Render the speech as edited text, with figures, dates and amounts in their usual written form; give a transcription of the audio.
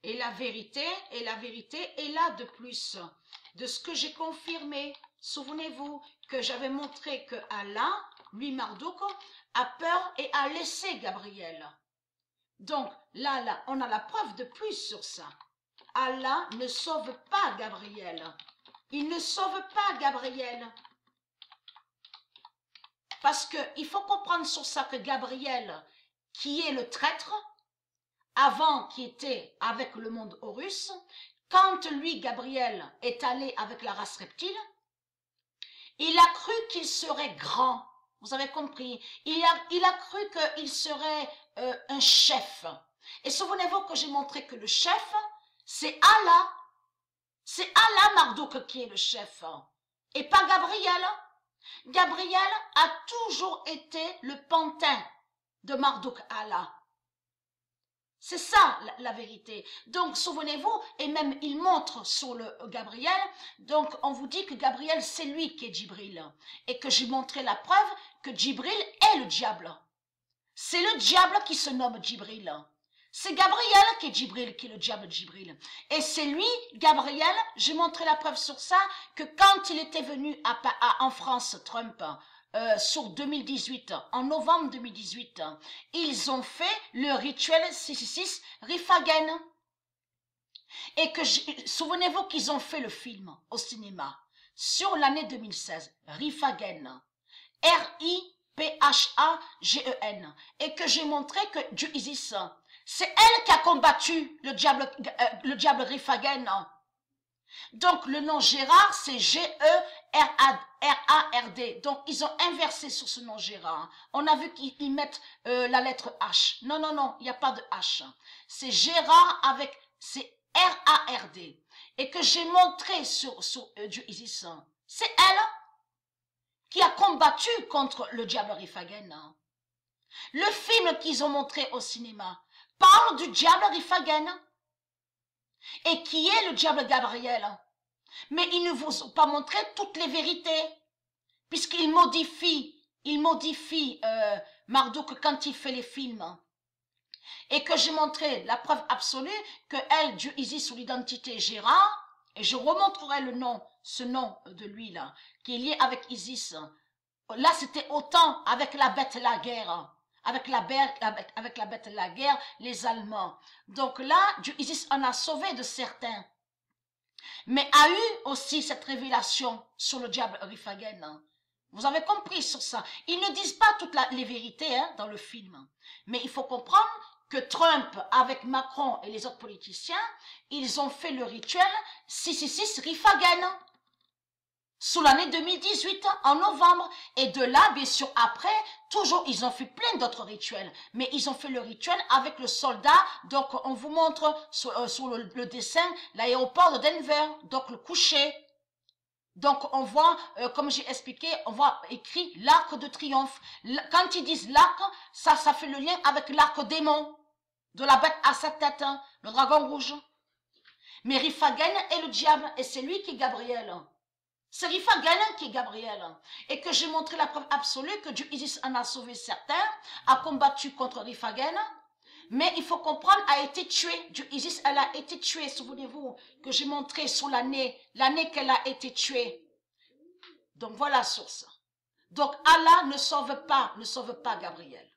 Et la vérité est là de plus, de ce que j'ai confirmé. Souvenez-vous que j'avais montré que Allah, lui Marduk, a peur et a laissé Gabriel. Donc là, on a la preuve de plus sur ça. Allah ne sauve pas Gabriel. Il ne sauve pas Gabriel. Parce qu'il faut comprendre sur ça que Gabriel, qui est le traître, avant qui était avec le monde Horus, quand lui, Gabriel, est allé avec la race reptile, il a cru qu'il serait grand. Vous avez compris? Il a cru qu'il serait un chef. Et souvenez-vous que j'ai montré que le chef, c'est Allah. C'est Allah Marduk qui est le chef. Et pas Gabriel. Gabriel a toujours été le pantin de Marduk Allah. C'est ça la vérité. Donc souvenez-vous, et même il montre sur le Gabriel, donc on vous dit que Gabriel c'est lui qui est Djibril. Et que j'ai montré la preuve que Djibril est le diable. C'est le diable qui se nomme Djibril. C'est Gabriel qui est Djibril, qui est le diable Djibril. Et c'est lui, Gabriel, j'ai montré la preuve sur ça, que quand il était venu en France, Trump, sur 2018, en novembre 2018, ils ont fait le rituel 666 Rifagen. Et que, souvenez-vous qu'ils ont fait le film au cinéma sur l'année 2016, Rifagen, R-I-P-H-A-G-E-N, et que j'ai montré que Dieu Isis, c'est elle qui a combattu le diable Rifagen. Donc le nom Gérard, c'est G-E-R-A-R-D. Donc ils ont inversé sur ce nom Gérard. On a vu qu'ils mettent la lettre H. Non, non, non, il n'y a pas de H. C'est Gérard avec, c'est R-A-R-D. Et que j'ai montré sur Dieu Isis, c'est elle qui a combattu contre le diable Rifagen. Le film qu'ils ont montré au cinéma parle du diable Rifagen. Et qui est le diable Gabriel. Mais ils ne vous ont pas montré toutes les vérités. Puisqu'il modifie Marduk quand il fait les films. Et que j'ai montré la preuve absolue que elle, Dieu Isis, sous l'identité Gérard, et je remontrerai le nom, ce nom de lui là, qui est lié avec Isis. Là, c'était autant avec la bête la guerre. Avec la bête la guerre, les Allemands. Donc là, Dieu Isis en a sauvé de certains. Mais a eu aussi cette révélation sur le diable Rifagen. Vous avez compris sur ça. Ils ne disent pas toutes les vérités dans le film. Mais il faut comprendre que Trump, avec Macron et les autres politiciens, ils ont fait le rituel 666 Rifagen. Sous l'année 2018, en novembre. Et de là, bien sûr, après, toujours, ils ont fait plein d'autres rituels. Mais ils ont fait le rituel avec le soldat. Donc, on vous montre sur le dessin l'aéroport de Denver. Donc, le coucher. Donc, on voit, comme j'ai expliqué, on voit écrit l'arc de triomphe. Quand ils disent l'arc, ça fait le lien avec l'arc démon de la bête à 7 têtes, le dragon rouge. Mais Rifagen est le diable et c'est lui qui est Gabriel. C'est Rifagen qui est Gabriel. Et que j'ai montré la preuve absolue que Dieu Isis en a sauvé certains, a combattu contre Rifagen. Mais il faut comprendre, a été tué. Dieu Isis, elle a été tuée. Souvenez-vous que j'ai montré sur l'année qu'elle a été tuée. Donc voilà sur ça. Donc Allah ne sauve pas Gabriel.